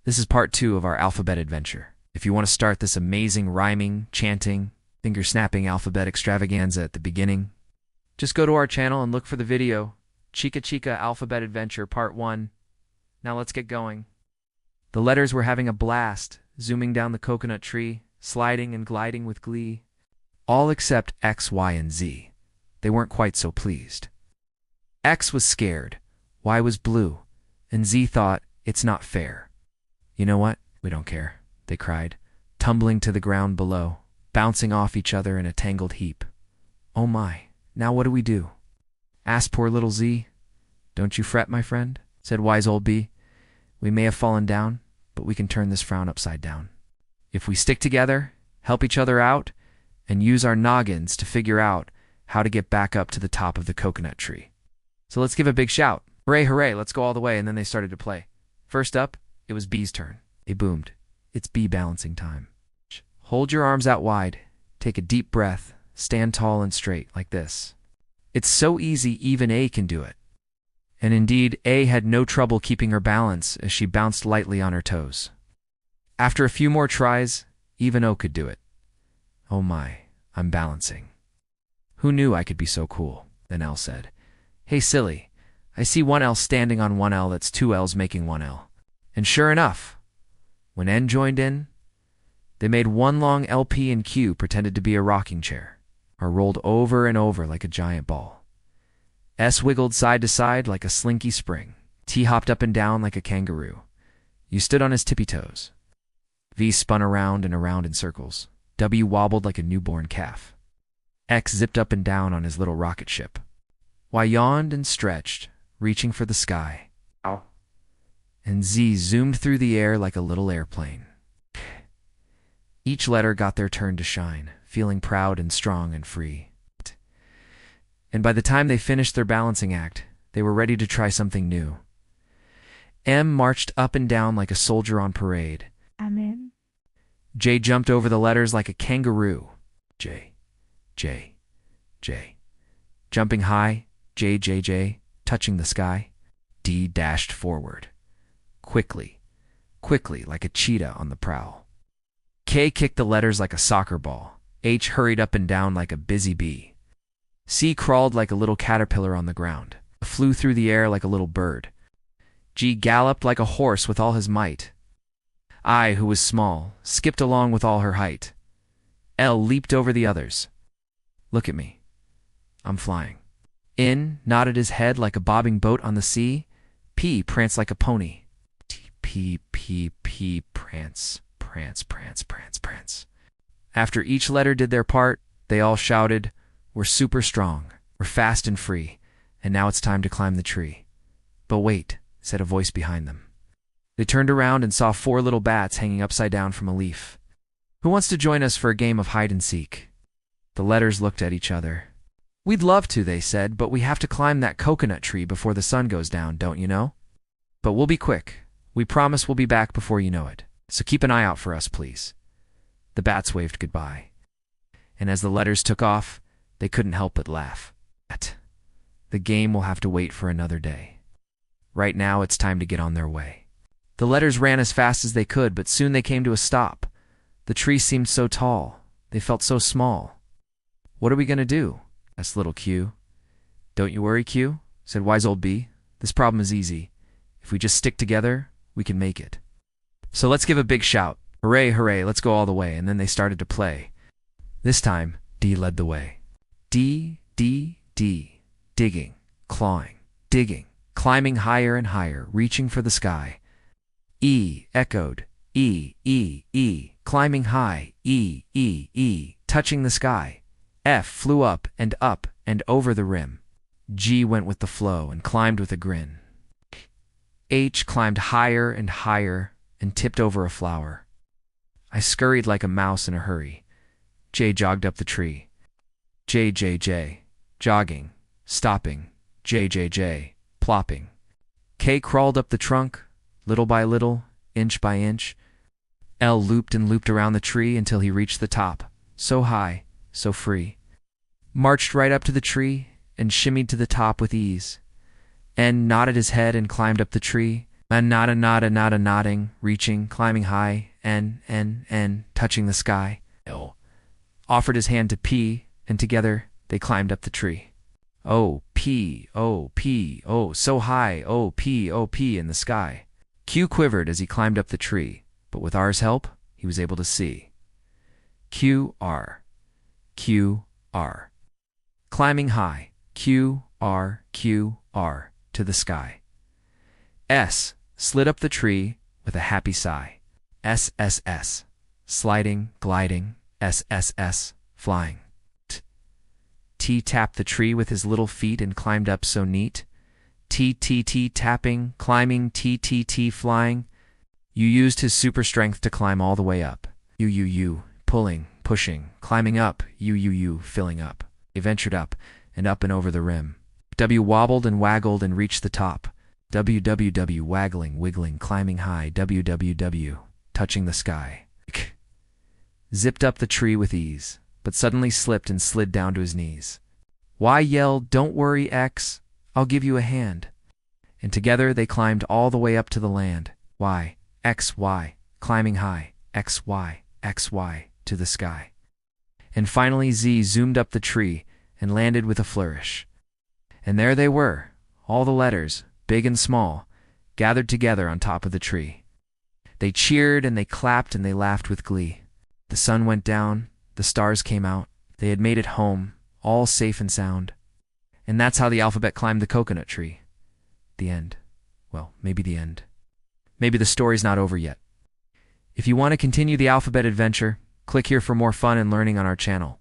This is part 2 of our alphabet adventure. If you want to start this amazing rhyming, chanting, finger-snapping alphabet extravaganza at the beginning, just go to our channel and look for the video, Chica Chica Alphabet Adventure Part 1. Now let's get going. The letters were having a blast, zooming down the coconut tree, sliding and gliding with glee. All except X, Y, and Z. They weren't quite so pleased. X was scared, Y was blue, and Z thought, it's not fair. You know what? We don't care, they cried, tumbling to the ground below, bouncing off each other in a tangled heap. Oh my, now what do we do? Asked poor little Z. Don't you fret, my friend, said wise old B. We may have fallen down, but we can turn this frown upside down. If we stick together, help each other out, and use our noggins to figure out how to get back up to the top of the coconut tree. So let's give a big shout. Hooray, hooray, let's go all the way, and then they started to play. First up, it was B's turn. They boomed. It's B balancing time. Hold your arms out wide, take a deep breath, stand tall and straight, like this. It's so easy, even A can do it. And indeed, A had no trouble keeping her balance as she bounced lightly on her toes. After a few more tries, even O could do it. Oh my, I'm balancing. Who knew I could be so cool? Then L said, Hey silly, I see one L standing on one L that's two L's making one L. And sure enough, when N joined in, they made one long LP and Q pretended to be a rocking chair, or rolled over and over like a giant ball. S wiggled side to side like a slinky spring. T hopped up and down like a kangaroo. U stood on his tippy toes. V spun around and around in circles. W wobbled like a newborn calf. X zipped up and down on his little rocket ship. Y yawned and stretched, reaching for the sky. Ow. And Z zoomed through the air like a little airplane. Each letter got their turn to shine, feeling proud and strong and free. And by the time they finished their balancing act, they were ready to try something new. M marched up and down like a soldier on parade. Amen. J jumped over the letters like a kangaroo. J, J, J. Jumping high, J, J, J, touching the sky. D dashed forward. Quickly, quickly, like a cheetah on the prowl. K kicked the letters like a soccer ball. H hurried up and down like a busy bee. C crawled like a little caterpillar on the ground. Flew through the air like a little bird. G galloped like a horse with all his might. I, who was small, skipped along with all her height. L leaped over the others. Look at me. I'm flying. N nodded his head like a bobbing boat on the sea. P pranced like a pony. P, prance, prance, prance, prance, prance. After each letter did their part, they all shouted, We're super strong, we're fast and free, and now it's time to climb the tree. But wait, said a voice behind them. They turned around and saw 4 little bats hanging upside down from a leaf. Who wants to join us for a game of hide and seek? The letters looked at each other. We'd love to, they said, but we have to climb that coconut tree before the sun goes down, don't you know? But we'll be quick. We promise we'll be back before you know it. So keep an eye out for us, please. The bats waved goodbye. And as the letters took off, they couldn't help but laugh. The game will have to wait for another day. Right now, it's time to get on their way. The letters ran as fast as they could, but soon they came to a stop. The tree seemed so tall. They felt so small. What are we going to do? Asked little Q. Don't you worry, Q, said wise old B. This problem is easy. If we just stick together, we can make it. So let's give a big shout. Hooray, hooray, let's go all the way. And then they started to play. This time, D led the way. D, D, D. Digging, clawing, digging, climbing higher and higher, reaching for the sky. E echoed, E, E, E, climbing high, E, E, E, touching the sky. F flew up and over the rim. G went with the flow and climbed with a grin. H climbed higher and higher and tipped over a flower. I scurried like a mouse in a hurry. J jogged up the tree. J, J, J, jogging, stopping, J, J, J, plopping. K crawled up the trunk, little by little, inch by inch. L looped and looped around the tree until he reached the top, so high, so free. Marched right up to the tree and shimmied to the top with ease. N nodded his head and climbed up the tree, Nodding, reaching, climbing high, touching the sky. L offered his hand to P, and together they climbed up the tree. Oh, P, oh, so high, oh, P, in the sky. Q quivered as he climbed up the tree, but with R's help, he was able to see. Q, R, climbing high, Q, R, to the sky. S slid up the tree with a happy sigh. S, sliding, gliding, S, flying. T tapped the tree with his little feet and climbed up so neat. T, tapping, climbing, T, flying. U used his super strength to climb all the way up. U, pulling, pushing, climbing up, U, filling up. They ventured up and over the rim. W wobbled and waggled and reached the top. W, waggling, wiggling, climbing high, W, touching the sky. K zipped up the tree with ease, but suddenly slipped and slid down to his knees. Y yelled, "Don't worry, X, I'll give you a hand." And together they climbed all the way up to the land. Y, X, Y, climbing high, X, Y, to the sky. And finally Z zoomed up the tree and landed with a flourish. And there they were, all the letters, big and small, gathered together on top of the tree. They cheered and they clapped and they laughed with glee. The sun went down, the stars came out, they had made it home, all safe and sound. And that's how the alphabet climbed the coconut tree. The end. Well, maybe the end. Maybe the story's not over yet. If you want to continue the alphabet adventure, click here for more fun and learning on our channel.